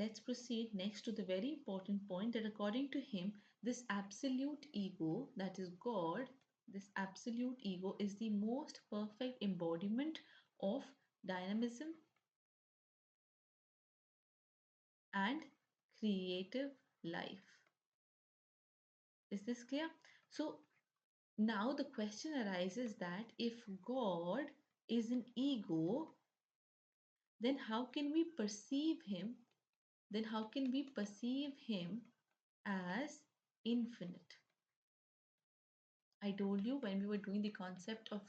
let's proceed next to the very important point that according to him, this absolute ego, that is God, this absolute ego is the most perfect embodiment of dynamism and creative life. Is this clear? So now the question arises that if God is an ego, then how can we perceive him? Then how can we perceive him as infinite? I told you when we were doing the concept of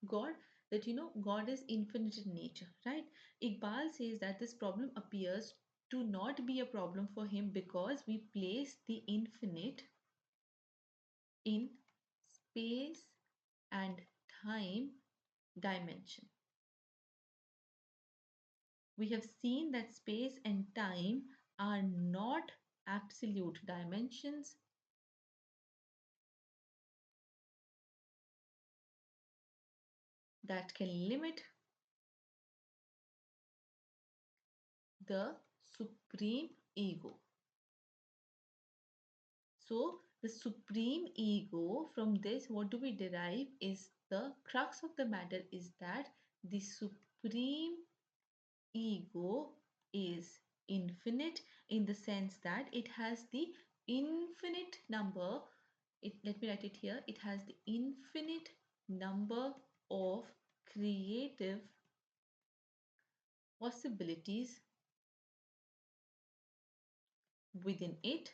God that God is infinite in nature, right? Iqbal says that this problem appears to not be a problem for him because we place the infinite in space and time dimension. We have seen that space and time are not absolute dimensions that can limit the supreme ego. So the supreme ego, from this what do we derive is the crux of the matter is that the supreme ego is infinite in the sense that it has the infinite number. Let me write it here. It has the infinite number of creative possibilities within it,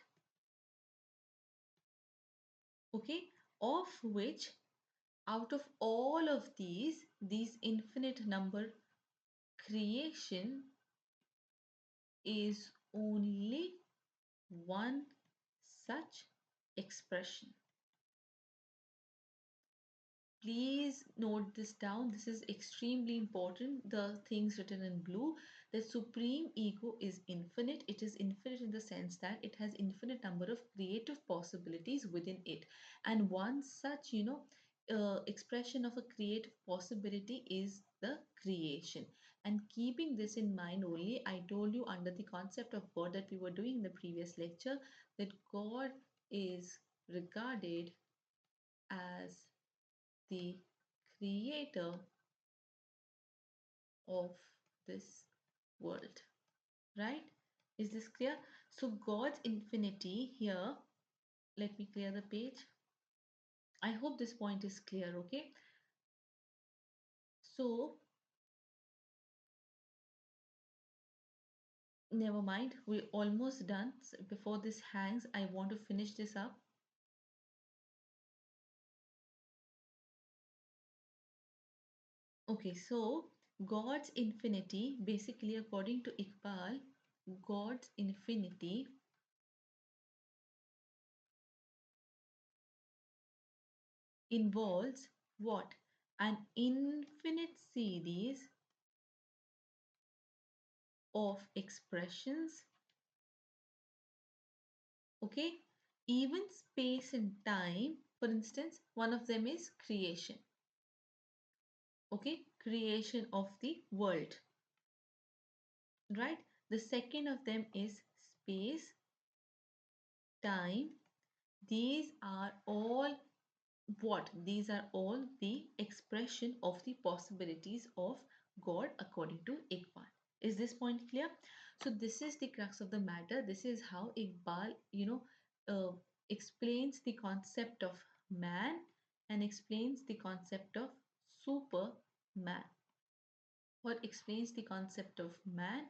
okay, of which out of all of these infinite number, creation is only one such expression. Please note this down. This is extremely important. The things written in blue. The supreme ego is infinite. It is infinite in the sense that it has infinite number of creative possibilities within it. And one such, expression of a creative possibility is the creation. And keeping this in mind only, I told you under the concept of God that we were doing in the previous lecture that God is regarded as the creator of this world, right? Is this clear? So God's infinity here, let me clear the page. I hope this point is clear, okay? So never mind, we're almost done. Before this hangs, I want to finish this up. Okay, so God's infinity, basically according to Iqbal, God's infinity involves what? An infinite series of expressions, okay? Even space and time, for instance, one of them is creation, okay? Creation of the world, right? The second of them is space, time. These are all what? These are all the expression of the possibilities of God according to Iqbal. Is this point clear? So this is the crux of the matter. This is how Iqbal, explains the concept of man and explains the concept of superman, or explains the concept of man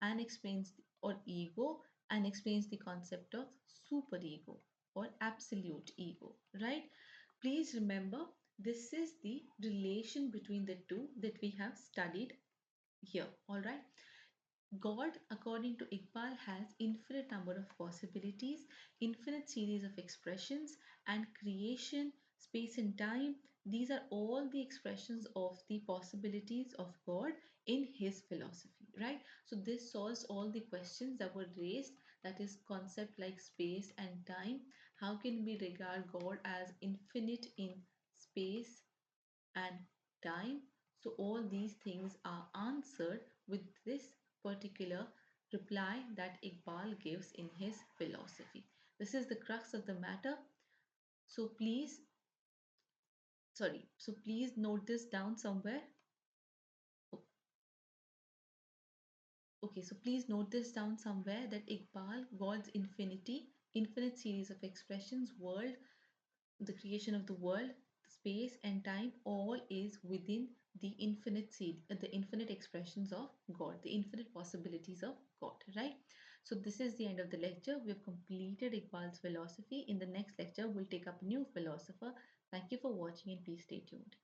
and explains or ego and explains the concept of superego or absolute ego, right? Please remember, this is the relation between the two that we have studied here, all right? God, according to Iqbal, has infinite number of possibilities, infinite series of expressions, and creation, space and time. These are all the expressions of the possibilities of God in his philosophy, right? So this solves all the questions that were raised, that is concept like space and time. How can we regard God as infinite in space and time? So all these things are answered with this particular reply that Iqbal gives in his philosophy. This is the crux of the matter. So please note this down somewhere. Okay, so please note this down somewhere that Iqbal, God's infinity, infinite series of expressions, world, the creation of the world, space and time, all is within the infinite seed, the infinite expressions of God, the infinite possibilities of God, right? So this is the end of the lecture. We have completed Iqbal's philosophy. In the next lecture, we'll take up a new philosopher. Thank you for watching and please stay tuned.